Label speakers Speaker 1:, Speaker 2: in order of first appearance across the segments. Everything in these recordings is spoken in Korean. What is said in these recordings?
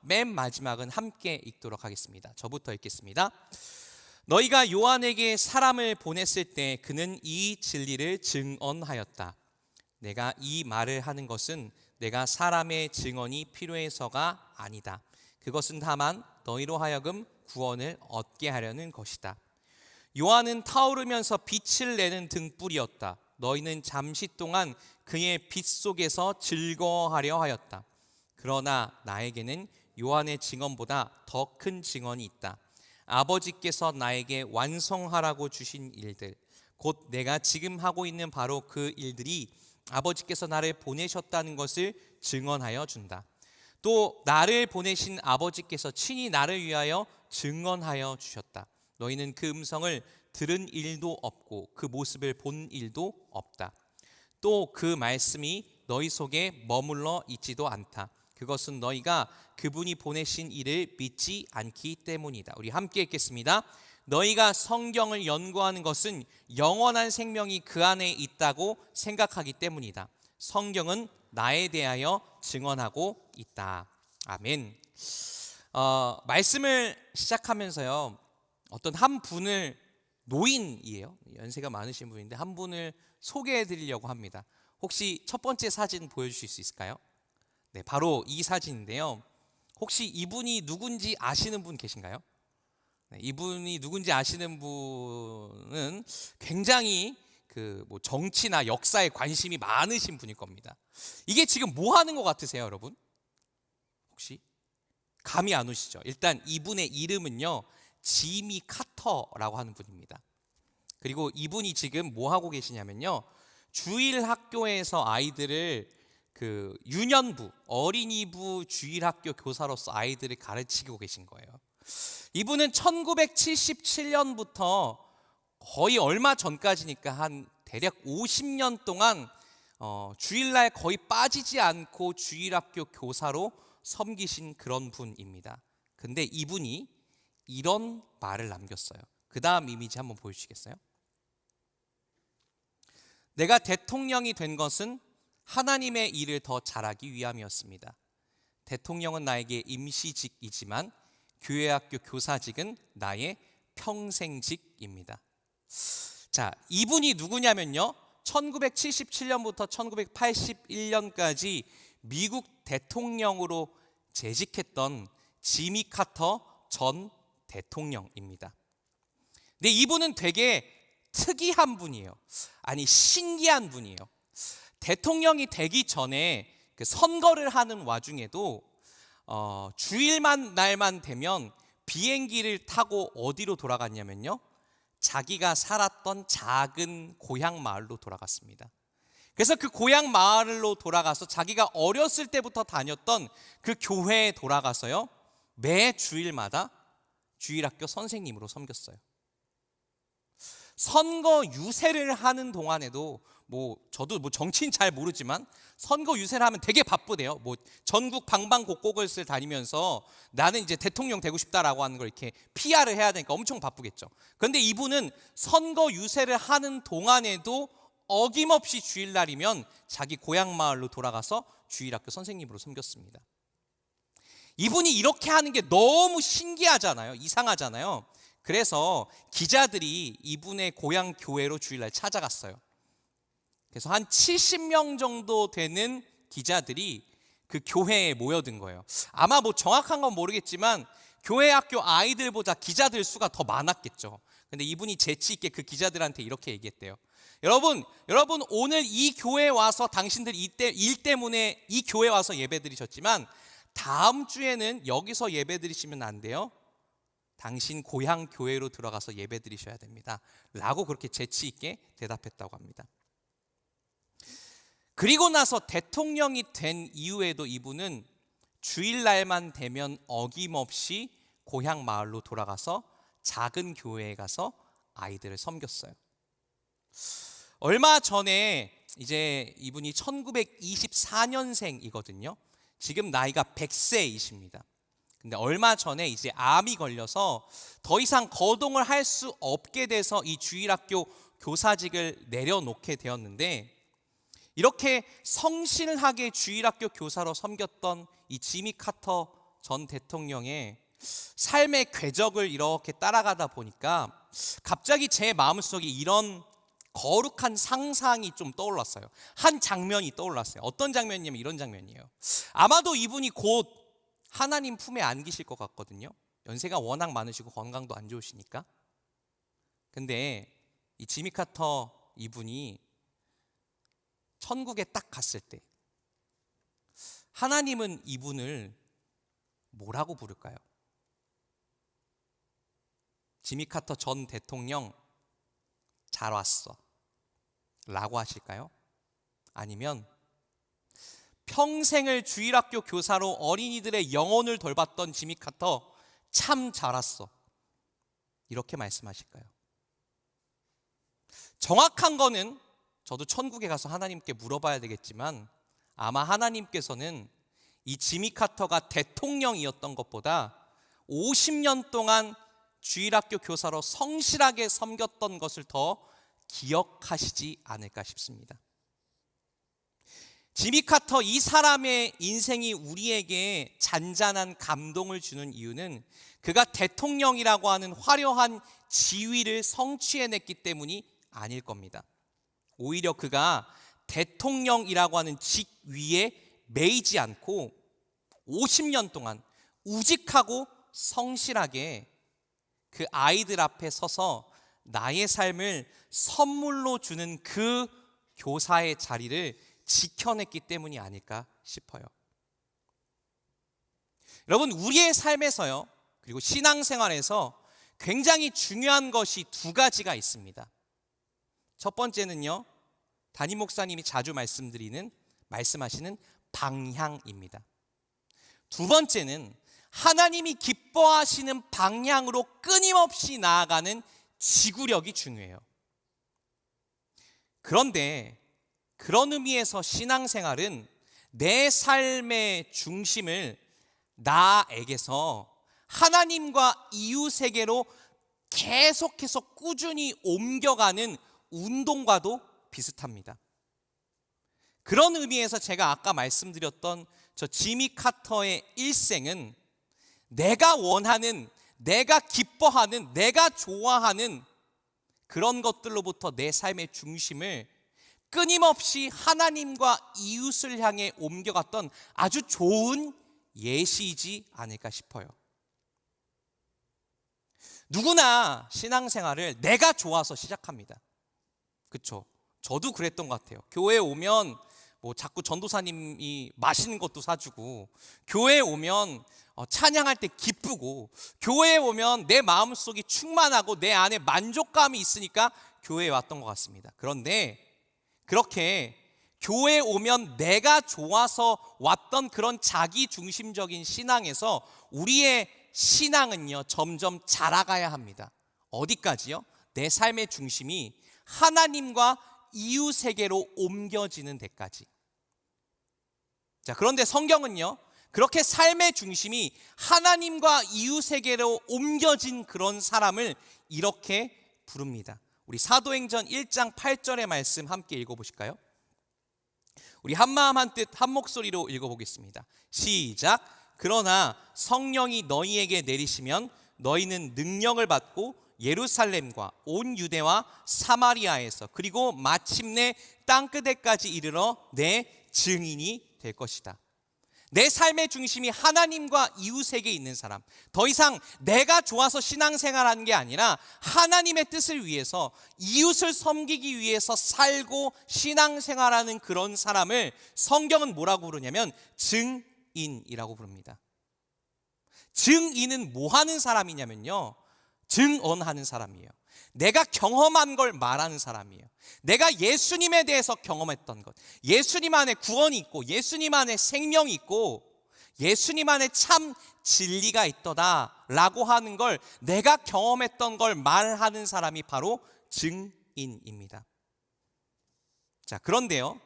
Speaker 1: 맨 마지막은 함께 읽도록 하겠습니다. 저부터 읽겠습니다. 너희가 요한에게 사람을 보냈을 때 그는 이 진리를 증언하였다. 내가 이 말을 하는 것은 내가 사람의 증언이 필요해서가 아니다. 그것은 다만 너희로 하여금 구원을 얻게 하려는 것이다. 요한은 타오르면서 빛을 내는 등불이었다. 너희는 잠시 동안 그의 빛 속에서 즐거워하려 하였다. 그러나 나에게는 요한의 증언보다 더 큰 증언이 있다. 아버지께서 나에게 완성하라고 주신 일들, 곧 내가 지금 하고 있는 바로 그 일들이 아버지께서 나를 보내셨다는 것을 증언하여 준다. 또 나를 보내신 아버지께서 친히 나를 위하여 증언하여 주셨다. 너희는 그 음성을 들은 일도 없고 그 모습을 본 일도 없다. 또 그 말씀이 너희 속에 머물러 있지도 않다. 그것은 너희가 그분이 보내신 이를 믿지 않기 때문이다. 우리 함께 읽겠습니다. 너희가 성경을 연구하는 것은 영원한 생명이 그 안에 있다고 생각하기 때문이다. 성경은 나에 대하여 증언하고 있다. 아멘. 말씀을 시작하면서요, 어떤 한 분을, 노인이에요, 연세가 많으신 분인데 한 분을 소개해 드리려고 합니다. 혹시 첫 번째 사진 보여주실 수 있을까요? 네, 바로 이 사진인데요. 혹시 이분이 누군지 아시는 분 계신가요? 네, 이분이 누군지 아시는 분은 굉장히 뭐 정치나 역사에 관심이 많으신 분일 겁니다. 이게 지금 뭐 하는 것 같으세요, 여러분? 혹시 감이 안 오시죠? 일단 이분의 이름은요, 지미 카터라고 하는 분입니다. 그리고 이분이 지금 뭐 하고 계시냐면요, 주일 학교에서 아이들을 유년부, 어린이부 주일학교 교사로서 아이들을 가르치고 계신 거예요. 이분은 1977년부터 거의 얼마 전까지니까 한 대략 50년 동안 주일날 거의 빠지지 않고 주일학교 교사로 섬기신 그런 분입니다. 근데 이분이 이런 말을 남겼어요. 그 다음 이미지 한번 보여주시겠어요? 내가 대통령이 된 것은 하나님의 일을 더 잘하기 위함이었습니다. 대통령은 나에게 임시직이지만 교회학교 교사직은 나의 평생직입니다. 자, 이분이 누구냐면요, 1977년부터 1981년까지 미국 대통령으로 재직했던 지미 카터 전 대통령입니다. 근데 이분은 되게 특이한 분이에요. 아니, 신기한 분이에요. 대통령이 되기 전에 선거를 하는 와중에도 주일만 날만 되면 비행기를 타고 어디로 돌아갔냐면요, 자기가 살았던 작은 고향 마을로 돌아갔습니다. 그래서 그 고향 마을로 돌아가서 자기가 어렸을 때부터 다녔던 그 교회에 돌아가서요, 매 주일마다 주일학교 선생님으로 섬겼어요. 선거 유세를 하는 동안에도 저도 정치인 잘 모르지만 선거 유세를 하면 되게 바쁘대요. 전국 방방곡곡을 다니면서 나는 이제 대통령 되고 싶다라고 하는 걸 이렇게 PR을 해야 되니까 엄청 바쁘겠죠. 그런데 이분은 선거 유세를 하는 동안에도 어김없이 주일날이면 자기 고향 마을로 돌아가서 주일학교 선생님으로 섬겼습니다. 이분이 이렇게 하는 게 너무 신기하잖아요. 이상하잖아요. 그래서 기자들이 이분의 고향 교회로 주일날 찾아갔어요. 그래서 한 70명 정도 되는 기자들이 그 교회에 모여든 거예요. 아마 정확한 건 모르겠지만 교회 학교 아이들보다 기자들 수가 더 많았겠죠. 근데 이분이 재치 있게 그 기자들한테 이렇게 얘기했대요. 여러분 오늘 이 교회에 와서 당신들 일 때문에 이 교회에 와서 예배 드리셨지만 다음 주에는 여기서 예배 드리시면 안 돼요. 당신 고향 교회로 들어가서 예배 드리셔야 됩니다. 라고 그렇게 재치 있게 대답했다고 합니다. 그리고 나서 대통령이 된 이후에도 이분은 주일날만 되면 어김없이 고향 마을로 돌아가서 작은 교회에 가서 아이들을 섬겼어요. 얼마 전에 이제 이분이 1924년생이거든요. 지금 나이가 100세이십니다. 근데 얼마 전에 이제 암이 걸려서 더 이상 거동을 할 수 없게 돼서 이 주일학교 교사직을 내려놓게 되었는데, 이렇게 성실하게 주일학교 교사로 섬겼던 이 지미 카터 전 대통령의 삶의 궤적을 이렇게 따라가다 보니까 갑자기 제 마음속에 이런 거룩한 상상이 좀 떠올랐어요. 한 장면이 떠올랐어요. 어떤 장면이냐면 이런 장면이에요. 아마도 이분이 곧 하나님 품에 안기실 것 같거든요. 연세가 워낙 많으시고 건강도 안 좋으시니까. 근데 이 지미 카터 이분이 천국에 딱 갔을 때 하나님은 이분을 뭐라고 부를까요? 지미 카터 전 대통령 잘 왔어 라고 하실까요? 아니면 평생을 주일학교 교사로 어린이들의 영혼을 돌봤던 지미 카터 참 잘 왔어 이렇게 말씀하실까요? 정확한 거는 저도 천국에 가서 하나님께 물어봐야 되겠지만 아마 하나님께서는 이 지미 카터가 대통령이었던 것보다 50년 동안 주일학교 교사로 성실하게 섬겼던 것을 더 기억하시지 않을까 싶습니다. 지미 카터 이 사람의 인생이 우리에게 잔잔한 감동을 주는 이유는 그가 대통령이라고 하는 화려한 지위를 성취해냈기 때문이 아닐 겁니다. 오히려 그가 대통령이라고 하는 직위에 매이지 않고 50년 동안 우직하고 성실하게 그 아이들 앞에 서서 나의 삶을 선물로 주는 그 교사의 자리를 지켜냈기 때문이 아닐까 싶어요. 여러분, 우리의 삶에서요, 그리고 신앙생활에서 굉장히 중요한 것이 두 가지가 있습니다. 첫 번째는요, 담임 목사님이 자주 말씀하시는 방향입니다. 두 번째는 하나님이 기뻐하시는 방향으로 끊임없이 나아가는 지구력이 중요해요. 그런데 그런 의미에서 신앙생활은 내 삶의 중심을 나에게서 하나님과 이웃에게로 계속해서 꾸준히 옮겨가는 운동과도 비슷합니다. 그런 의미에서 제가 아까 말씀드렸던 저 지미 카터의 일생은 내가 원하는, 내가 기뻐하는, 내가 좋아하는 그런 것들로부터 내 삶의 중심을 끊임없이 하나님과 이웃을 향해 옮겨갔던 아주 좋은 예시이지 않을까 싶어요. 누구나 신앙생활을 내가 좋아서 시작합니다. 그렇죠? 저도 그랬던 것 같아요. 교회에 오면 자꾸 전도사님이 맛있는 것도 사주고, 교회에 오면 찬양할 때 기쁘고, 교회에 오면 내 마음속이 충만하고 내 안에 만족감이 있으니까 교회에 왔던 것 같습니다. 그런데 그렇게 교회에 오면 내가 좋아서 왔던 그런 자기중심적인 신앙에서 우리의 신앙은요, 점점 자라가야 합니다. 어디까지요? 내 삶의 중심이 하나님과 이웃에게로 옮겨지는 데까지. 자, 그런데 성경은요, 그렇게 삶의 중심이 하나님과 이웃에게로 옮겨진 그런 사람을 이렇게 부릅니다. 우리 사도행전 1장 8절의 말씀 함께 읽어보실까요? 우리 한마음 한뜻 한 목소리로 읽어보겠습니다. 시작. 그러나 성령이 너희에게 내리시면 너희는 능력을 받고 예루살렘과 온 유대와 사마리아에서 그리고 마침내 땅끝에까지 이르러 내 증인이 될 것이다. 내 삶의 중심이 하나님과 이웃에게 있는 사람, 더 이상 내가 좋아서 신앙생활하는 게 아니라 하나님의 뜻을 위해서 이웃을 섬기기 위해서 살고 신앙생활하는 그런 사람을 성경은 뭐라고 부르냐면 증인이라고 부릅니다. 증인은 뭐 하는 사람이냐면요, 증언하는 사람이에요. 내가 경험한 걸 말하는 사람이에요. 내가 예수님에 대해서 경험했던 것, 예수님 안에 구원이 있고 예수님 안에 생명이 있고 예수님 안에 참 진리가 있더라 라고 하는 걸, 내가 경험했던 걸 말하는 사람이 바로 증인입니다. 자, 그런데요,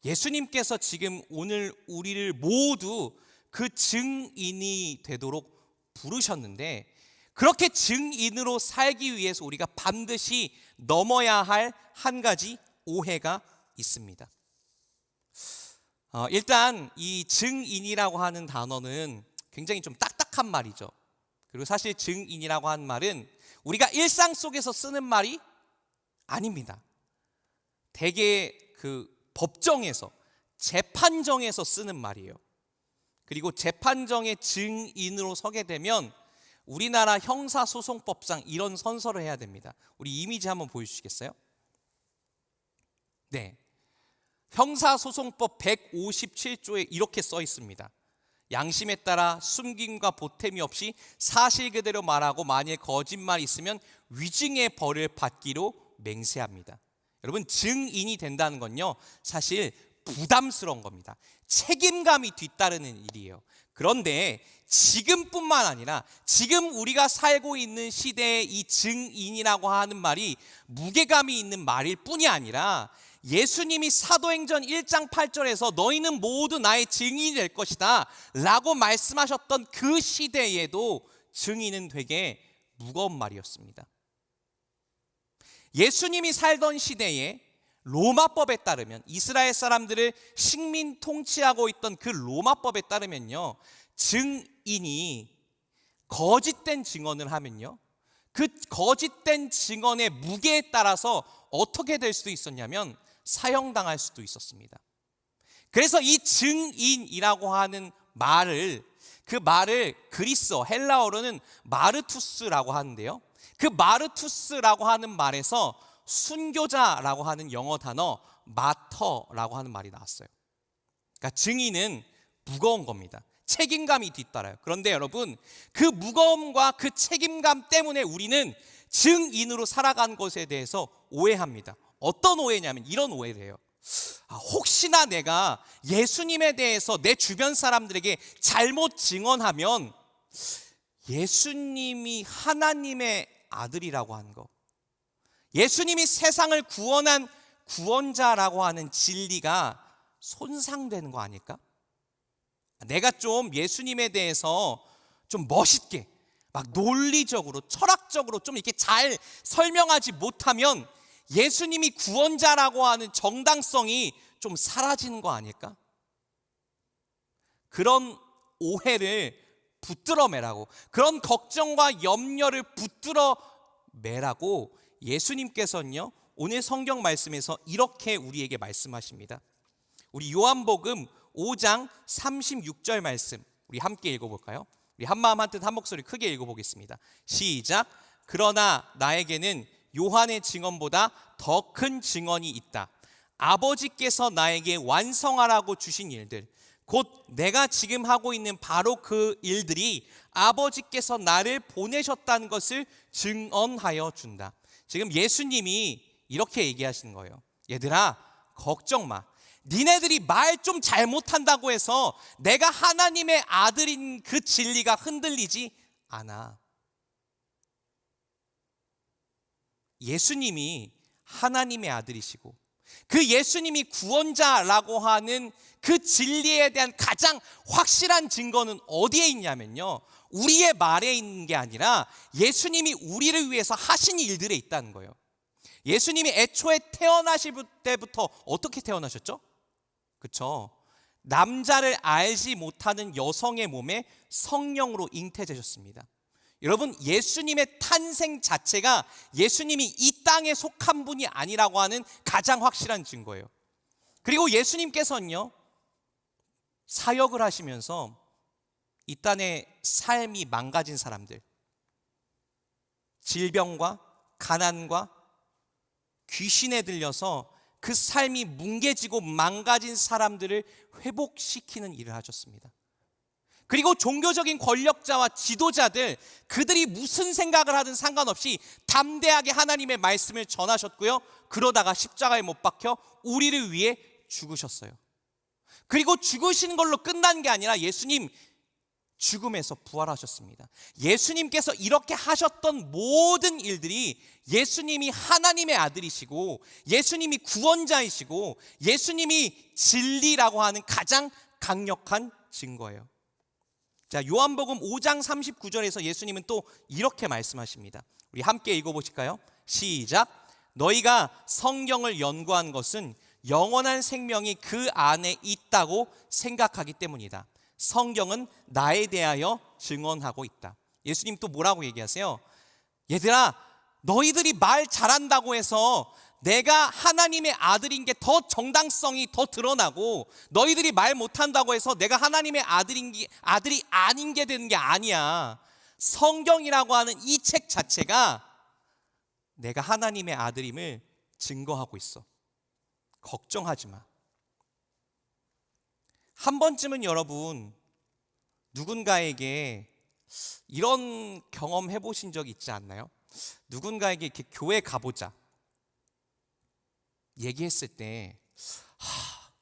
Speaker 1: 예수님께서 지금 오늘 우리를 모두 그 증인이 되도록 부르셨는데, 그렇게 증인으로 살기 위해서 우리가 반드시 넘어야 할 한 가지 오해가 있습니다. 일단 이 증인이라고 하는 단어는 굉장히 좀 딱딱한 말이죠. 그리고 사실 증인이라고 하는 말은 우리가 일상 속에서 쓰는 말이 아닙니다. 대개 그 법정에서, 재판정에서 쓰는 말이에요. 그리고 재판정의 증인으로 서게 되면 우리나라 형사소송법상 이런 선서를 해야 됩니다. 우리 이미지 한번 보여주시겠어요? 네, 형사소송법 157조에 이렇게 써 있습니다. 양심에 따라 숨김과 보탬이 없이 사실 그대로 말하고 만일 거짓말이 있으면 위증의 벌을 받기로 맹세합니다. 여러분, 증인이 된다는 건요, 사실 부담스러운 겁니다. 책임감이 뒤따르는 일이에요. 그런데 지금뿐만 아니라 지금 우리가 살고 있는 시대의 이 증인이라고 하는 말이 무게감이 있는 말일 뿐이 아니라 예수님이 사도행전 1장 8절에서 너희는 모두 나의 증인이 될 것이다 라고 말씀하셨던 그 시대에도 증인은 되게 무거운 말이었습니다. 예수님이 살던 시대에 로마법에 따르면, 이스라엘 사람들을 식민 통치하고 있던 그 로마법에 따르면요, 증인이 거짓된 증언을 하면요, 그 거짓된 증언의 무게에 따라서 어떻게 될 수도 있었냐면 사형당할 수도 있었습니다. 그래서 이 증인이라고 하는 말을, 그 말을 그리스어, 헬라어로는 마르투스라고 하는데요, 그 마르투스라고 하는 말에서 순교자라고 하는 영어 단어 마터라고 하는 말이 나왔어요. 그러니까 증인은 무거운 겁니다. 책임감이 뒤따라요. 그런데 여러분, 그 무거움과 그 책임감 때문에 우리는 증인으로 살아간 것에 대해서 오해합니다. 어떤 오해냐면 이런 오해를 해요. 혹시나 내가 예수님에 대해서 내 주변 사람들에게 잘못 증언하면 예수님이 하나님의 아들이라고 하는 거, 예수님이 세상을 구원한 구원자라고 하는 진리가 손상되는 거 아닐까? 내가 좀 예수님에 대해서 좀 멋있게, 막 논리적으로, 철학적으로 좀 이렇게 잘 설명하지 못하면 예수님이 구원자라고 하는 정당성이 좀 사라지는 거 아닐까? 그런 오해를 붙들어 매라고, 그런 걱정과 염려를 붙들어 매라고 예수님께서는요, 오늘 성경 말씀에서 이렇게 우리에게 말씀하십니다. 우리 요한복음 5장 36절 말씀, 우리 함께 읽어볼까요? 우리 한마음 한뜻 한 목소리 크게 읽어보겠습니다. 시작. 그러나 나에게는 요한의 증언보다 더 큰 증언이 있다. 아버지께서 나에게 완성하라고 주신 일들, 곧 내가 지금 하고 있는 바로 그 일들이 아버지께서 나를 보내셨다는 것을 증언하여 준다. 지금 예수님이 이렇게 얘기하시는 거예요. 얘들아, 걱정 마. 니네들이 말 좀 잘못한다고 해서 내가 하나님의 아들인 그 진리가 흔들리지 않아. 예수님이 하나님의 아들이시고 그 예수님이 구원자라고 하는 그 진리에 대한 가장 확실한 증거는 어디에 있냐면요, 우리의 말에 있는 게 아니라 예수님이 우리를 위해서 하신 일들에 있다는 거예요. 예수님이 애초에 태어나실 때부터 어떻게 태어나셨죠? 그렇죠? 남자를 알지 못하는 여성의 몸에 성령으로 잉태되셨습니다. 여러분, 예수님의 탄생 자체가 예수님이 이 땅에 속한 분이 아니라고 하는 가장 확실한 증거예요. 그리고 예수님께서는요, 사역을 하시면서 이 땅의 삶이 망가진 사람들, 질병과 가난과 귀신에 들려서 그 삶이 뭉개지고 망가진 사람들을 회복시키는 일을 하셨습니다. 그리고 종교적인 권력자와 지도자들, 그들이 무슨 생각을 하든 상관없이 담대하게 하나님의 말씀을 전하셨고요, 그러다가 십자가에 못 박혀 우리를 위해 죽으셨어요. 그리고 죽으시는 걸로 끝난 게 아니라 예수님 죽음에서 부활하셨습니다. 예수님께서 이렇게 하셨던 모든 일들이 예수님이 하나님의 아들이시고 예수님이 구원자이시고 예수님이 진리라고 하는 가장 강력한 증거예요. 자, 요한복음 5장 39절에서 예수님은 또 이렇게 말씀하십니다. 우리 함께 읽어보실까요? 시작. 너희가 성경을 연구한 것은 영원한 생명이 그 안에 있다고 생각하기 때문이다. 성경은 나에 대하여 증언하고 있다. 예수님 또 뭐라고 얘기하세요? 얘들아, 너희들이 말 잘한다고 해서 내가 하나님의 아들인 게 더 정당성이 더 드러나고, 너희들이 말 못한다고 해서 내가 하나님의 아들이 아닌 게 되는 게 아니야. 성경이라고 하는 이 책 자체가 내가 하나님의 아들임을 증거하고 있어. 걱정하지 마. 한 번쯤은 여러분 누군가에게 이런 경험 해보신 적 있지 않나요? 누군가에게 이렇게 교회 가보자 얘기했을 때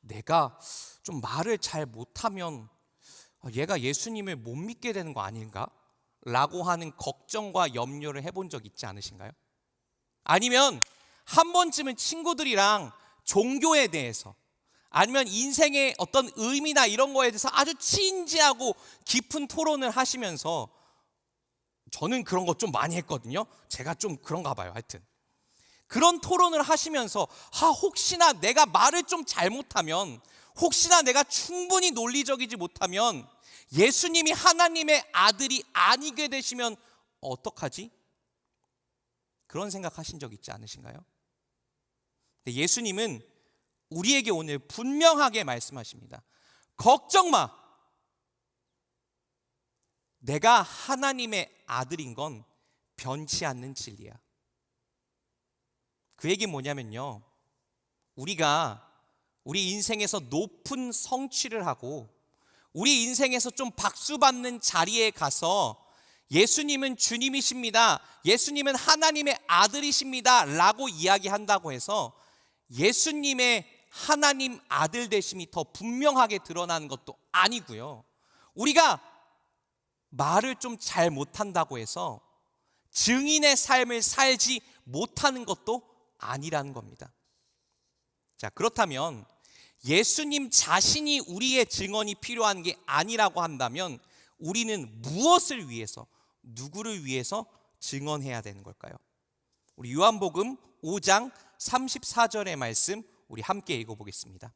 Speaker 1: 내가 좀 말을 잘 못하면 얘가 예수님을 못 믿게 되는 거 아닌가? 라고 하는 걱정과 염려를 해본 적 있지 않으신가요? 아니면 한 번쯤은 친구들이랑 종교에 대해서, 아니면 인생의 어떤 의미나 이런 거에 대해서 아주 진지하고 깊은 토론을 하시면서, 저는 그런 거 좀 많이 했거든요. 제가 좀 그런가 봐요. 하여튼 그런 토론을 하시면서 혹시나 내가 말을 좀 잘못하면, 혹시나 내가 충분히 논리적이지 못하면 예수님이 하나님의 아들이 아니게 되시면 어떡하지? 그런 생각하신 적 있지 않으신가요? 예수님은 우리에게 오늘 분명하게 말씀하십니다. 걱정 마. 내가 하나님의 아들인 건 변치 않는 진리야. 그 얘기는 뭐냐면요, 우리가 우리 인생에서 높은 성취를 하고 우리 인생에서 좀 박수 받는 자리에 가서 예수님은 주님이십니다, 예수님은 하나님의 아들이십니다 라고 이야기한다고 해서 예수님의 하나님 아들 되심이 더 분명하게 드러나는 것도 아니고요, 우리가 말을 좀 잘 못한다고 해서 증인의 삶을 살지 못하는 것도 아니라는 겁니다. 자, 그렇다면 예수님 자신이 우리의 증언이 필요한 게 아니라고 한다면 우리는 무엇을 위해서, 누구를 위해서 증언해야 되는 걸까요? 우리 요한복음 5장 34절의 말씀 우리 함께 읽어보겠습니다.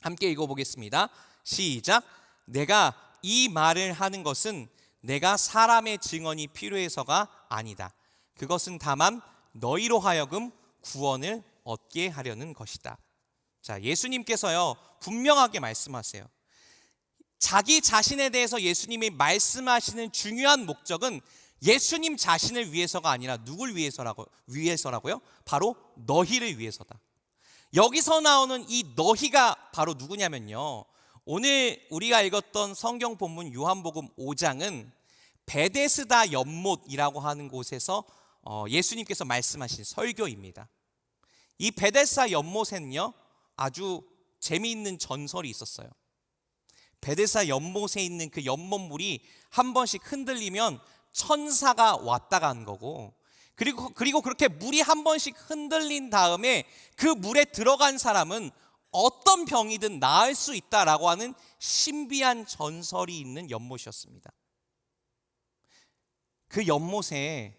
Speaker 1: 함께 읽어보겠습니다. 시작. 내가 이 말을 하는 것은 내가 사람의 증언이 필요해서가 아니다. 그것은 다만 너희로 하여금 구원을 얻게 하려는 것이다. 자, 예수님께서요 분명하게 말씀하세요. 자기 자신에 대해서 예수님이 말씀하시는 중요한 목적은 예수님 자신을 위해서가 아니라 누굴 위해서라고요? 바로 너희를 위해서다. 여기서 나오는 이 너희가 바로 누구냐면요, 오늘 우리가 읽었던 성경 본문 요한복음 5장은 베데스다 연못이라고 하는 곳에서 예수님께서 말씀하신 설교입니다. 이 베데스다 연못에는요 아주 재미있는 전설이 있었어요. 베데스다 연못에 있는 그 연못물이 한 번씩 흔들리면 천사가 왔다 간 거고, 그리고 그렇게 물이 한 번씩 흔들린 다음에 그 물에 들어간 사람은 어떤 병이든 나을 수 있다라고 하는 신비한 전설이 있는 연못이었습니다. 그 연못에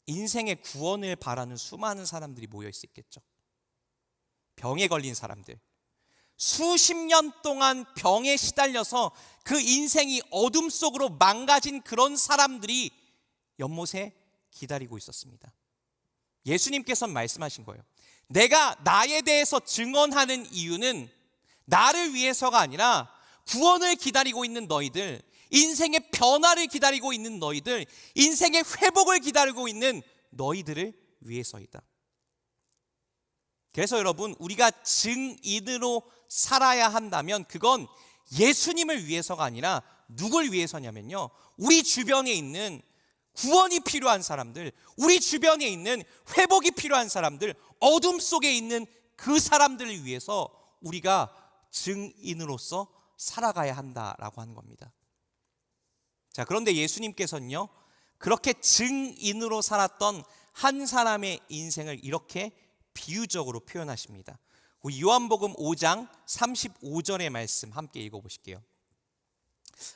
Speaker 1: 인생의 구원을 바라는 수많은 사람들이 모여 있었겠죠. 병에 걸린 사람들, 수십 년 동안 병에 시달려서 그 인생이 어둠 속으로 망가진 그런 사람들이 연못에 기다리고 있었습니다. 예수님께서는 말씀하신 거예요. 내가 나에 대해서 증언하는 이유는 나를 위해서가 아니라 구원을 기다리고 있는 너희들, 인생의 변화를 기다리고 있는 너희들, 인생의 회복을 기다리고 있는 너희들을 위해서이다. 그래서 여러분, 우리가 증인으로 살아야 한다면 그건 예수님을 위해서가 아니라 누굴 위해서냐면요, 우리 주변에 있는 구원이 필요한 사람들, 우리 주변에 있는 회복이 필요한 사람들, 어둠 속에 있는 그 사람들을 위해서 우리가 증인으로서 살아가야 한다라고 하는 겁니다. 자, 그런데 예수님께서는요 그렇게 증인으로 살았던 한 사람의 인생을 이렇게 비유적으로 표현하십니다. 우리 요한복음 5장 35절의 말씀 함께 읽어보실게요.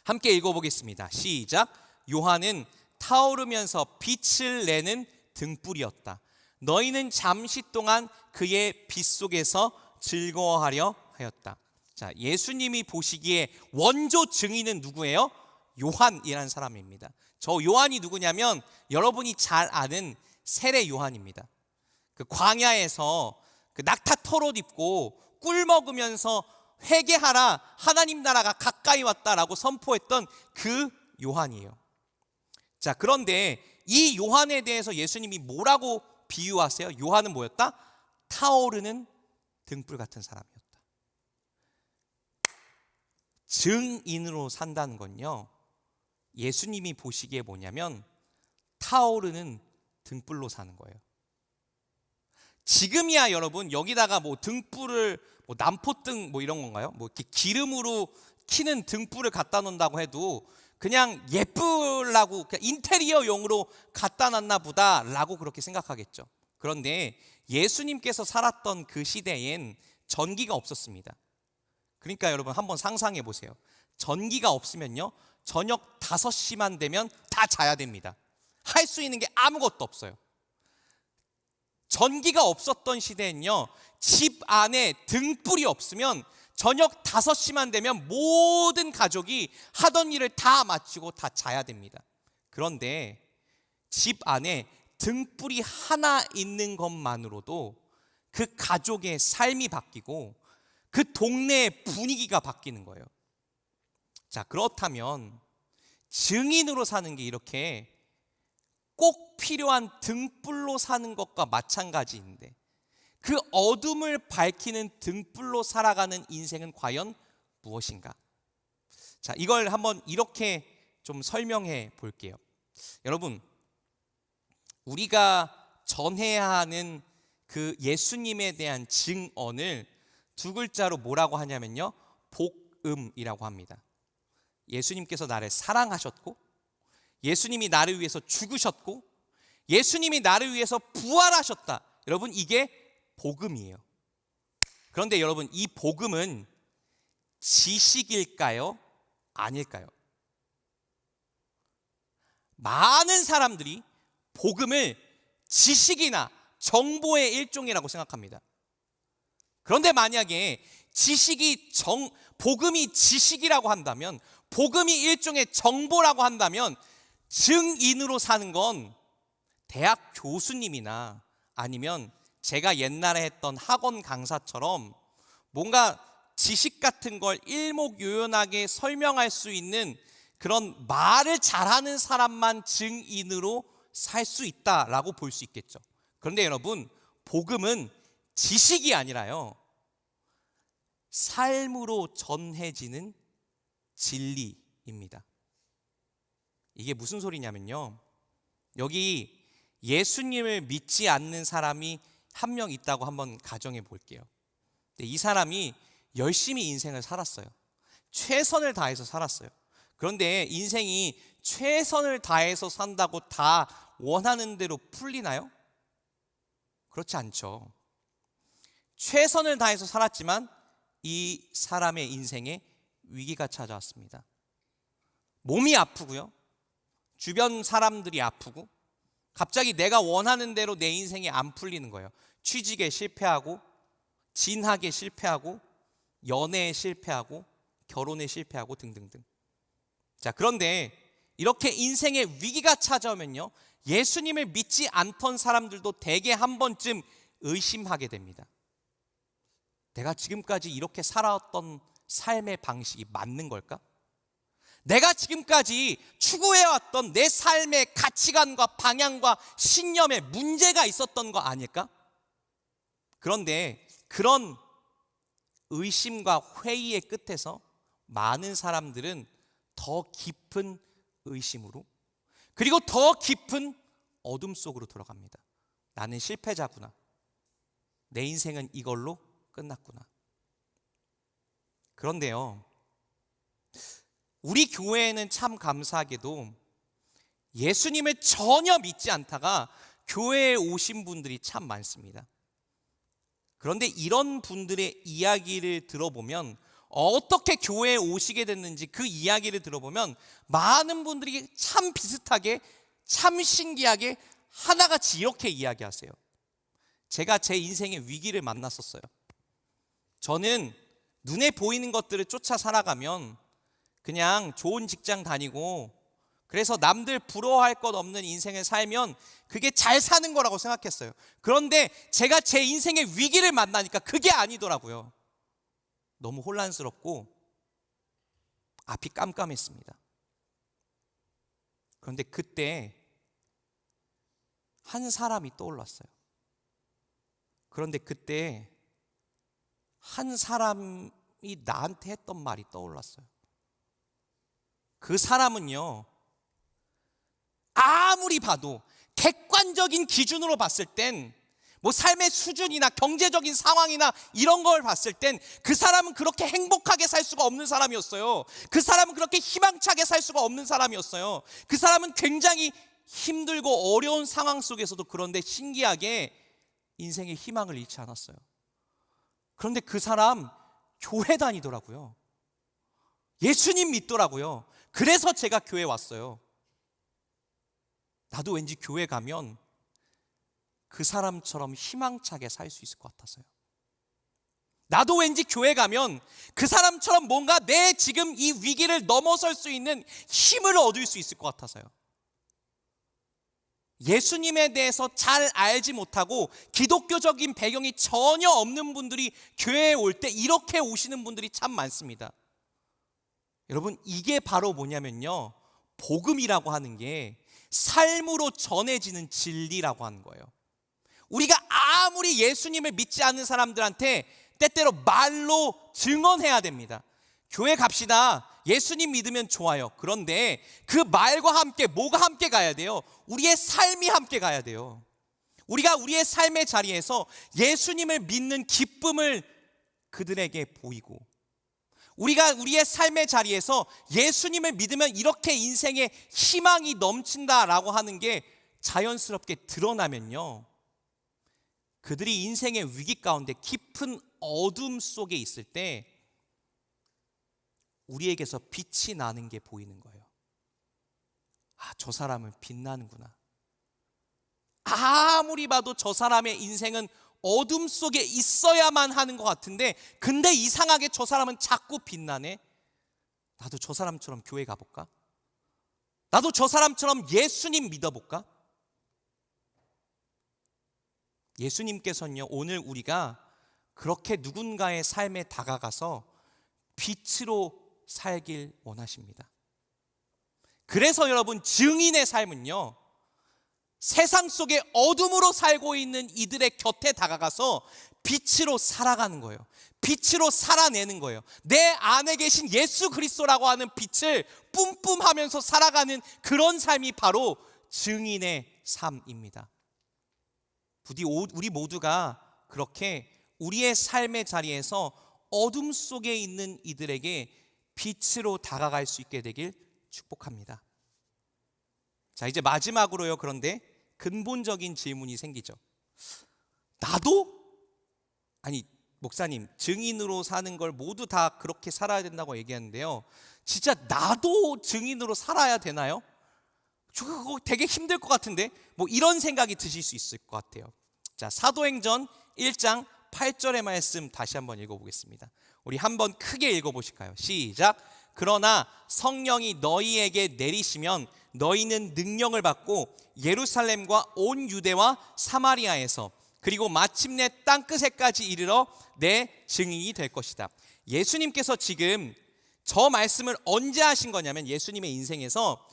Speaker 1: 함께 읽어보겠습니다. 시작. 요한은 타오르면서 빛을 내는 등불이었다. 너희는 잠시 동안 그의 빛 속에서 즐거워하려 하였다. 자, 예수님이 보시기에 원조 증인은 누구예요? 요한이라는 사람입니다. 저 요한이 누구냐면 여러분이 잘 아는 세례 요한입니다. 그 광야에서 그 낙타 털옷 입고 꿀 먹으면서 회개하라, 하나님 나라가 가까이 왔다라고 선포했던 그 요한이에요. 자, 그런데 이 요한에 대해서 예수님이 뭐라고 비유하세요? 요한은 뭐였다? 타오르는 등불 같은 사람이었다. 증인으로 산다는 건요, 예수님이 보시기에 뭐냐면 타오르는 등불로 사는 거예요. 지금이야 여러분 여기다가 뭐 등불을 뭐 남포등 뭐 이런 건가요? 뭐 이렇게 기름으로 켜는 등불을 갖다 놓는다고 해도 그냥 예쁘려고 그냥 인테리어용으로 갖다 놨나 보다라고 그렇게 생각하겠죠. 그런데 예수님께서 살았던 그 시대엔 전기가 없었습니다. 그러니까 여러분 한번 상상해 보세요. 전기가 없으면요, 저녁 5시만 되면 다 자야 됩니다. 할 수 있는 게 아무것도 없어요. 전기가 없었던 시대엔요, 집 안에 등불이 없으면 저녁 5시만 되면 모든 가족이 하던 일을 다 마치고 다 자야 됩니다. 그런데 집 안에 등불이 하나 있는 것만으로도 그 가족의 삶이 바뀌고 그 동네의 분위기가 바뀌는 거예요. 자, 그렇다면 증인으로 사는 게 이렇게 꼭 필요한 등불로 사는 것과 마찬가지인데 그 어둠을 밝히는 등불로 살아가는 인생은 과연 무엇인가? 자, 이걸 한번 이렇게 좀 설명해 볼게요. 여러분, 우리가 전해야 하는 그 예수님에 대한 증언을 두 글자로 뭐라고 하냐면요, 복음이라고 합니다. 예수님께서 나를 사랑하셨고, 예수님이 나를 위해서 죽으셨고, 예수님이 나를 위해서 부활하셨다. 여러분, 이게 복음이에요. 그런데 여러분, 이 복음은 지식일까요? 아닐까요? 많은 사람들이 복음을 지식이나 정보의 일종이라고 생각합니다. 그런데 만약에 복음이 지식이라고 한다면, 복음이 일종의 정보라고 한다면 증인으로 사는 건 대학 교수님이나 아니면 제가 옛날에 했던 학원 강사처럼 뭔가 지식 같은 걸 일목요연하게 설명할 수 있는 그런 말을 잘하는 사람만 증인으로 살 수 있다라고 볼 수 있겠죠. 그런데 여러분, 복음은 지식이 아니라요, 삶으로 전해지는 진리입니다. 이게 무슨 소리냐면요, 여기 예수님을 믿지 않는 사람이 한 명 있다고 한번 가정해 볼게요. 근데 이 사람이 열심히 인생을 살았어요. 최선을 다해서 살았어요. 그런데 인생이 최선을 다해서 산다고 다 원하는 대로 풀리나요? 그렇지 않죠. 최선을 다해서 살았지만 이 사람의 인생에 위기가 찾아왔습니다. 몸이 아프고요, 주변 사람들이 아프고, 갑자기 내가 원하는 대로 내 인생이 안 풀리는 거예요. 취직에 실패하고, 진학에 실패하고, 연애에 실패하고, 결혼에 실패하고 등등등. 자, 그런데 이렇게 인생에 위기가 찾아오면요, 예수님을 믿지 않던 사람들도 대개 한 번쯤 의심하게 됩니다. 내가 지금까지 이렇게 살아왔던 삶의 방식이 맞는 걸까? 내가 지금까지 추구해왔던 내 삶의 가치관과 방향과 신념에 문제가 있었던 거 아닐까? 그런데 그런 의심과 회의의 끝에서 많은 사람들은 더 깊은 의심으로, 그리고 더 깊은 어둠 속으로 들어갑니다. 나는 실패자구나. 내 인생은 이걸로 끝났구나. 그런데요, 우리 교회에는 참 감사하게도 예수님을 전혀 믿지 않다가 교회에 오신 분들이 참 많습니다. 그런데 이런 분들의 이야기를 들어보면, 어떻게 교회에 오시게 됐는지 그 이야기를 들어보면 많은 분들이 참 비슷하게, 참 신기하게 하나같이 이렇게 이야기하세요. 제가 제 인생의 위기를 만났었어요. 저는 눈에 보이는 것들을 쫓아 살아가면 그냥 좋은 직장 다니고 그래서 남들 부러워할 것 없는 인생을 살면 그게 잘 사는 거라고 생각했어요. 그런데 제가 제 인생의 위기를 만나니까 그게 아니더라고요. 너무 혼란스럽고 앞이 깜깜했습니다. 그런데 그때 한 사람이 떠올랐어요. 그런데 그때 한 사람이 나한테 했던 말이 떠올랐어요. 그 사람은요, 아무리 봐도 객관적인 기준으로 봤을 땐 뭐 삶의 수준이나 경제적인 상황이나 이런 걸 봤을 땐 그 사람은 그렇게 행복하게 살 수가 없는 사람이었어요. 그 사람은 그렇게 희망차게 살 수가 없는 사람이었어요. 그 사람은 굉장히 힘들고 어려운 상황 속에서도 그런데 신기하게 인생의 희망을 잃지 않았어요. 그런데 그 사람 교회 다니더라고요. 예수님 믿더라고요. 그래서 제가 교회 왔어요. 나도 왠지 교회 가면 그 사람처럼 희망차게 살 수 있을 것 같아서요. 나도 왠지 교회 가면 그 사람처럼 뭔가 내 지금 이 위기를 넘어설 수 있는 힘을 얻을 수 있을 것 같아서요. 예수님에 대해서 잘 알지 못하고 기독교적인 배경이 전혀 없는 분들이 교회에 올 때 이렇게 오시는 분들이 참 많습니다. 여러분, 이게 바로 뭐냐면요, 복음이라고 하는 게 삶으로 전해지는 진리라고 하는 거예요. 우리가 아무리 예수님을 믿지 않는 사람들한테 때때로 말로 증언해야 됩니다. 교회 갑시다. 예수님 믿으면 좋아요. 그런데 그 말과 함께 뭐가 함께 가야 돼요? 우리의 삶이 함께 가야 돼요. 우리가 우리의 삶의 자리에서 예수님을 믿는 기쁨을 그들에게 보이고, 우리가 우리의 삶의 자리에서 예수님을 믿으면 이렇게 인생에 희망이 넘친다라고 하는 게 자연스럽게 드러나면요, 그들이 인생의 위기 가운데 깊은 어둠 속에 있을 때 우리에게서 빛이 나는 게 보이는 거예요. 아, 저 사람은 빛나는구나. 아무리 봐도 저 사람의 인생은 어둠 속에 있어야만 하는 것 같은데 근데 이상하게 저 사람은 자꾸 빛나네. 나도 저 사람처럼 교회 가볼까? 나도 저 사람처럼 예수님 믿어볼까? 예수님께서는요, 오늘 우리가 그렇게 누군가의 삶에 다가가서 빛으로 살길 원하십니다. 그래서 여러분, 증인의 삶은요, 세상 속에 어둠으로 살고 있는 이들의 곁에 다가가서 빛으로 살아가는 거예요. 빛으로 살아내는 거예요. 내 안에 계신 예수 그리스도라고 하는 빛을 뿜뿜하면서 살아가는 그런 삶이 바로 증인의 삶입니다. 부디 우리 모두가 그렇게 우리의 삶의 자리에서 어둠 속에 있는 이들에게 빛으로 다가갈 수 있게 되길 축복합니다. 자, 이제 마지막으로요, 그런데 근본적인 질문이 생기죠. 나도? 아니, 목사님, 증인으로 사는 걸 모두 다 그렇게 살아야 된다고 얘기하는데요, 진짜 나도 증인으로 살아야 되나요? 그거 되게 힘들 것 같은데, 뭐 이런 생각이 드실 수 있을 것 같아요. 자, 사도행전 1장 8절의 말씀 다시 한번 읽어보겠습니다. 우리 한번 크게 읽어보실까요? 시작. 그러나 성령이 너희에게 내리시면 너희는 능력을 받고 예루살렘과 온 유대와 사마리아에서 그리고 마침내 땅끝에까지 이르러 내 증인이 될 것이다. 예수님께서 지금 저 말씀을 언제 하신 거냐면 예수님의 인생에서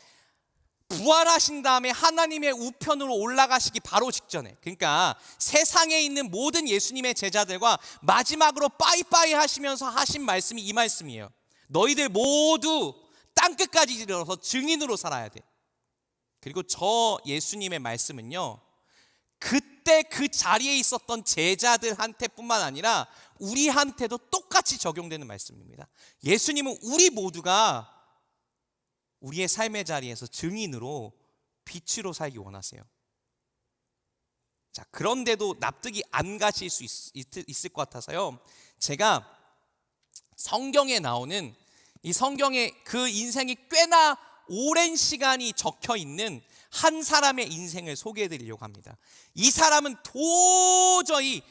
Speaker 1: 부활하신 다음에 하나님의 우편으로 올라가시기 바로 직전에, 그러니까 세상에 있는 모든 예수님의 제자들과 마지막으로 빠이빠이 하시면서 하신 말씀이 이 말씀이에요. 너희들 모두 땅끝까지 이르러서 증인으로 살아야 돼. 그리고 저 예수님의 말씀은요, 그때 그 자리에 있었던 제자들한테 뿐만 아니라 우리한테도 똑같이 적용되는 말씀입니다. 예수님은 우리 모두가 우리의 삶의 자리에서 증인으로 빛으로 살기 원하세요. 자, 그런데도 납득이 안 가실 수 있을 것 같아서요, 제가 성경에 나오는 이 성경에 그 인생이 꽤나 오랜 시간이 적혀 있는 한 사람의 인생을 소개해 드리려고 합니다. 이 사람은 도저히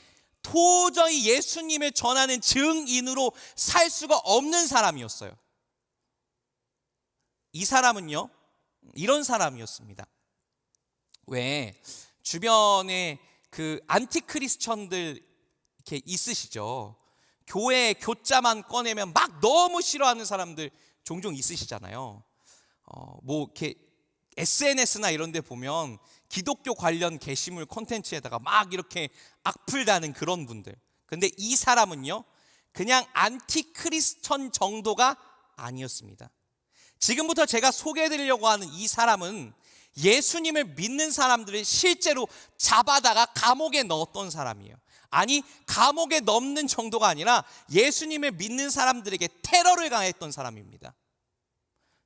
Speaker 1: 도저히 예수님을 전하는 증인으로 살 수가 없는 사람이었어요. 이 사람은요, 이런 사람이었습니다. 왜 주변에 그 안티크리스천들 이렇게 있으시죠? 교회 교자만 꺼내면 막 너무 싫어하는 사람들 종종 있으시잖아요. 뭐 이렇게 SNS나 이런 데 보면 기독교 관련 게시물 콘텐츠에다가 막 이렇게 악플다는 그런 분들. 근데 이 사람은요, 그냥 안티크리스천 정도가 아니었습니다. 지금부터 제가 소개해드리려고 하는 이 사람은 예수님을 믿는 사람들을 실제로 잡아다가 감옥에 넣었던 사람이에요. 아니, 감옥에 넣는 정도가 아니라 예수님을 믿는 사람들에게 테러를 가했던 사람입니다.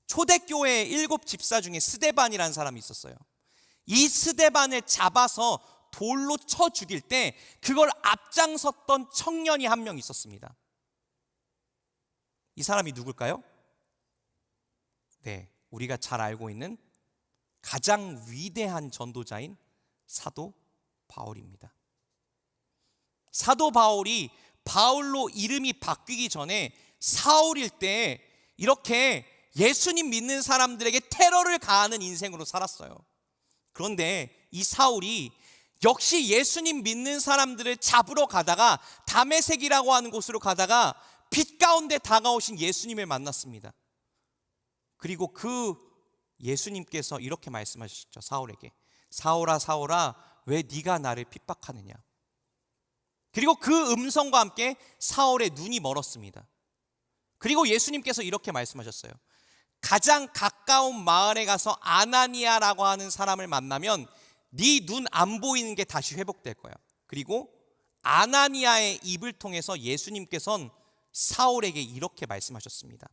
Speaker 1: 초대교회의 7 집사 중에 스데반이라는 사람이 있었어요. 이 스데반을 잡아서 돌로 쳐 죽일 때 그걸 앞장섰던 청년이 한 명 있었습니다. 이 사람이 누굴까요? 네, 우리가 잘 알고 있는 가장 위대한 전도자인 사도 바울입니다. 사도 바울이 바울로 이름이 바뀌기 전에 사울일 때 이렇게 예수님 믿는 사람들에게 테러를 가하는 인생으로 살았어요. 그런데 이 사울이 역시 예수님 믿는 사람들을 잡으러 가다가 다메섹이라고 하는 곳으로 가다가 빛 가운데 다가오신 예수님을 만났습니다. 그리고 그 예수님께서 이렇게 말씀하셨죠. 사울에게, 사울아 사울아 왜 네가 나를 핍박하느냐. 그리고 그 음성과 함께 사울의 눈이 멀었습니다. 그리고 예수님께서 이렇게 말씀하셨어요. 가장 가까운 마을에 가서 아나니아라고 하는 사람을 만나면 네 눈 안 보이는 게 다시 회복될 거야. 그리고 아나니아의 입을 통해서 예수님께서는 사울에게 이렇게 말씀하셨습니다.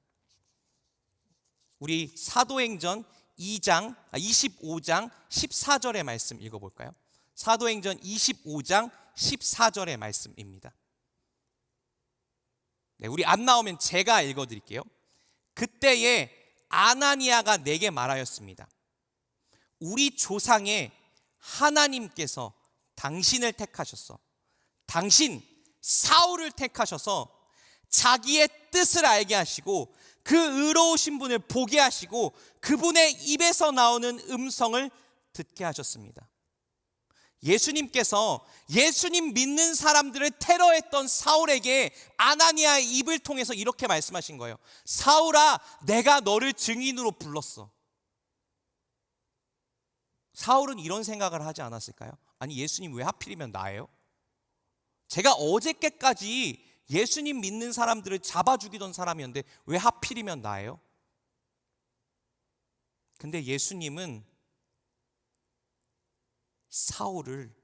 Speaker 1: 우리 사도행전 25장 14절의 말씀 읽어볼까요? 사도행전 25장 14절의 말씀입니다. 네, 우리 안 나오면 제가 읽어드릴게요. 그때에 아나니아가 내게 말하였습니다. 우리 조상의 하나님께서 당신을 택하셨어. 당신 사울을 택하셔서 자기의 뜻을 알게 하시고 그 의로우신 분을 보게 하시고 그분의 입에서 나오는 음성을 듣게 하셨습니다. 예수님께서 예수님 믿는 사람들을 테러했던 사울에게 아나니아의 입을 통해서 이렇게 말씀하신 거예요. 사울아, 내가 너를 증인으로 불렀어. 사울은 이런 생각을 하지 않았을까요? 아니, 예수님 왜 하필이면 나예요? 제가 어저께까지 예수님 믿는 사람들을 잡아 죽이던 사람이었는데 왜 하필이면 나예요? 근데 예수님은 사울을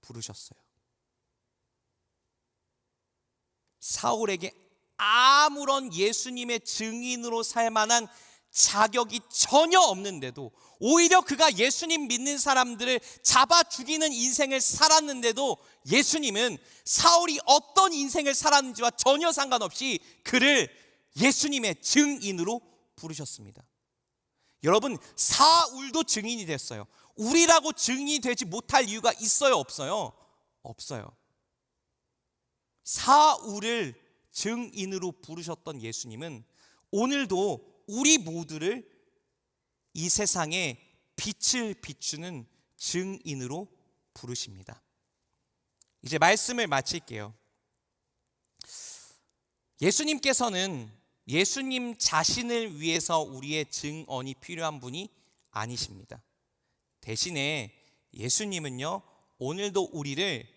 Speaker 1: 부르셨어요. 사울에게 아무런 예수님의 증인으로 살 만한 자격이 전혀 없는데도, 오히려 그가 예수님 믿는 사람들을 잡아 죽이는 인생을 살았는데도 예수님은 사울이 어떤 인생을 살았는지와 전혀 상관없이 그를 예수님의 증인으로 부르셨습니다. 여러분, 사울도 증인이 됐어요. 우리라고 증인이 되지 못할 이유가 있어요, 없어요? 없어요. 사울을 증인으로 부르셨던 예수님은 오늘도 우리 모두를 이 세상에 빛을 비추는 증인으로 부르십니다. 이제 말씀을 마칠게요. 예수님께서는 예수님 자신을 위해서 우리의 증언이 필요한 분이 아니십니다. 대신에 예수님은요, 오늘도 우리를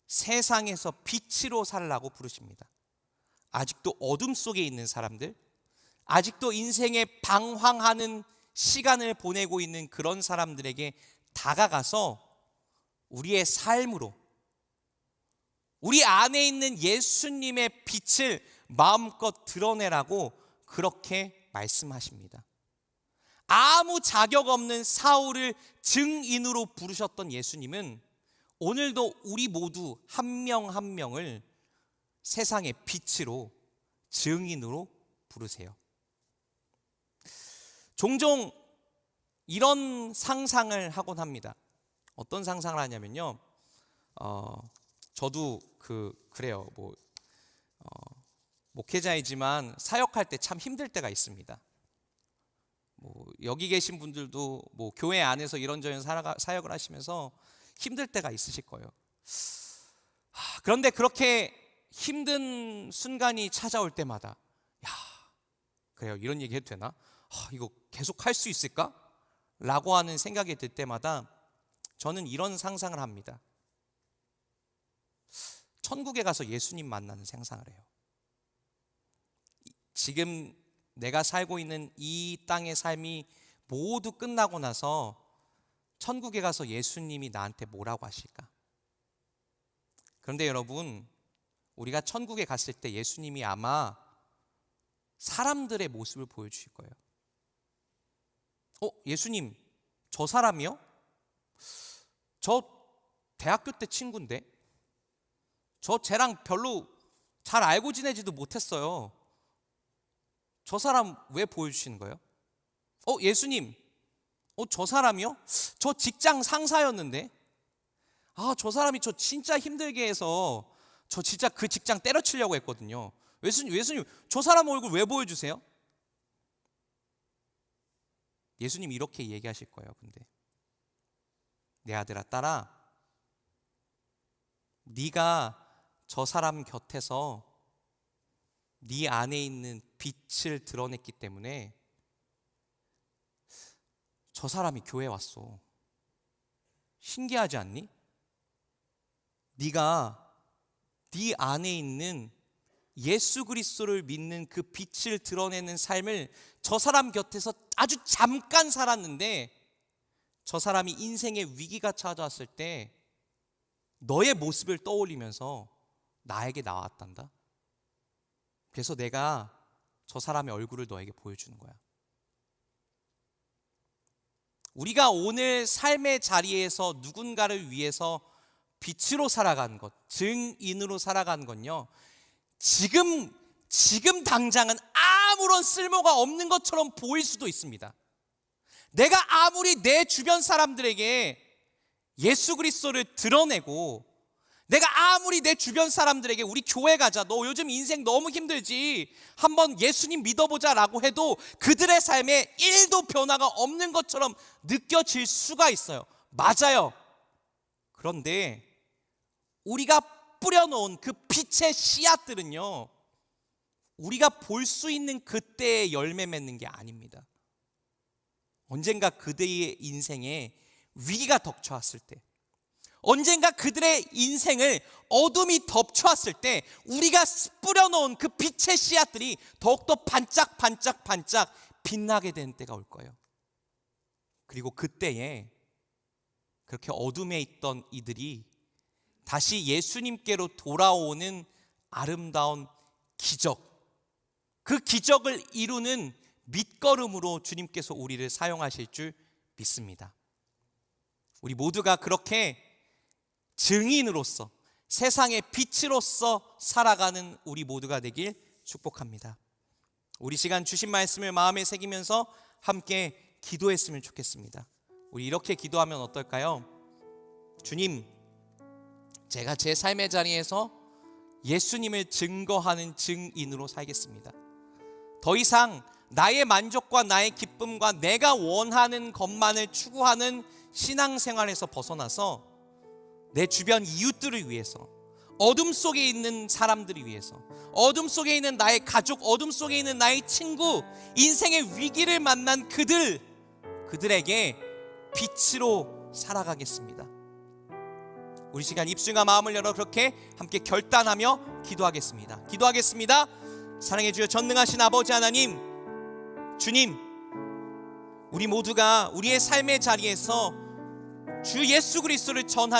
Speaker 1: 세상에서 빛으로 살라고 부르십니다. 아직도 어둠 속에 있는 사람들, 아직도 인생에 방황하는 시간을 보내고 있는 그런 사람들에게 다가가서 우리의 삶으로 우리 안에 있는 예수님의 빛을 마음껏 드러내라고 그렇게 말씀하십니다. 아무 자격 없는 사울을 증인으로 부르셨던 예수님은 오늘도 우리 모두 한 명 한 명을 세상의 빛으로, 증인으로 부르세요. 종종 이런 상상을 하곤 합니다. 어떤 상상을 하냐면요, 저도 그래요. 목회자이지만 사역할 때 참 힘들 때가 있습니다. 여기 계신 분들도 교회 안에서 이런저런 사역을 하시면서 힘들 때가 있으실 거예요. 그런데 그렇게 힘든 순간이 찾아올 때마다 그래요. 이런 얘기 해도 되나? 이거 계속 할 수 있을까? 라고 하는 생각이 들 때마다 저는 이런 상상을 합니다. 천국에 가서 예수님 만나는 상상을 해요. 지금 내가 살고 있는 이 땅의 삶이 모두 끝나고 나서 천국에 가서 예수님이 나한테 뭐라고 하실까? 그런데 여러분, 우리가 천국에 갔을 때 예수님이 아마 사람들의 모습을 보여주실 거예요. 예수님, 저 사람이요? 저 대학교 때 친구인데? 저 쟤랑 별로 잘 알고 지내지도 못했어요. 저 사람 왜 보여주시는 거예요? 예수님, 저 사람이요? 저 직장 상사였는데? 저 사람이 저 진짜 힘들게 해서 저 진짜 그 직장 때려치려고 했거든요. 예수님, 저 사람 얼굴 왜 보여주세요? 예수님 이렇게 얘기하실 거예요. 근데 내 아들아, 딸아, 네가 저 사람 곁에서 네 안에 있는 빛을 드러냈기 때문에 저 사람이 교회에 왔어. 신기하지 않니? 네가 네 안에 있는 예수 그리스도를 믿는 그 빛을 드러내는 삶을 저 사람 곁에서 아주 잠깐 살았는데 저 사람이 인생의 위기가 찾아왔을 때 너의 모습을 떠올리면서 나에게 나왔단다. 그래서 내가 저 사람의 얼굴을 너에게 보여주는 거야. 우리가 오늘 삶의 자리에서 누군가를 위해서 빛으로 살아가는 것, 증인으로 살아가는 건요, 지금 당장은 아무런 쓸모가 없는 것처럼 보일 수도 있습니다. 내가 아무리 내 주변 사람들에게 예수 그리스도를 드러내고 내가 아무리 내 주변 사람들에게 우리 교회 가자, 너 요즘 인생 너무 힘들지, 한번 예수님 믿어보자 라고 해도 그들의 삶에 1도 변화가 없는 것처럼 느껴질 수가 있어요. 맞아요. 그런데 우리가 뿌려놓은 그 빛의 씨앗들은요, 우리가 볼 수 있는 그때의 열매 맺는 게 아닙니다. 언젠가 그들의 인생에 위기가 덮쳐왔을 때, 언젠가 그들의 인생을 어둠이 덮쳐왔을 때 우리가 뿌려놓은 그 빛의 씨앗들이 더욱더 반짝반짝 빛나게 되는 때가 올 거예요. 그리고 그때에 그렇게 어둠에 있던 이들이 다시 예수님께로 돌아오는 아름다운 기적, 그 기적을 이루는 밑거름으로 주님께서 우리를 사용하실 줄 믿습니다. 우리 모두가 그렇게 증인으로서, 세상의 빛으로서 살아가는 우리 모두가 되길 축복합니다. 우리 시간 주신 말씀을 마음에 새기면서 함께 기도했으면 좋겠습니다. 우리 이렇게 기도하면 어떨까요? 주님, 제가 제 삶의 자리에서 예수님을 증거하는 증인으로 살겠습니다. 더 이상 나의 만족과 나의 기쁨과 내가 원하는 것만을 추구하는 신앙생활에서 벗어나서 내 주변 이웃들을 위해서, 어둠 속에 있는 사람들을 위해서, 어둠 속에 있는 나의 가족, 어둠 속에 있는 나의 친구, 인생의 위기를 만난 그들에게 빛으로 살아가겠습니다. 우리 시간 입술과 마음을 열어 그렇게 함께 결단하며 기도하겠습니다. 사랑해 주여 전능하신 아버지 하나님, 주님, 우리 모두가 우리의 삶의 자리에서 주 예수 그리스도를 전하는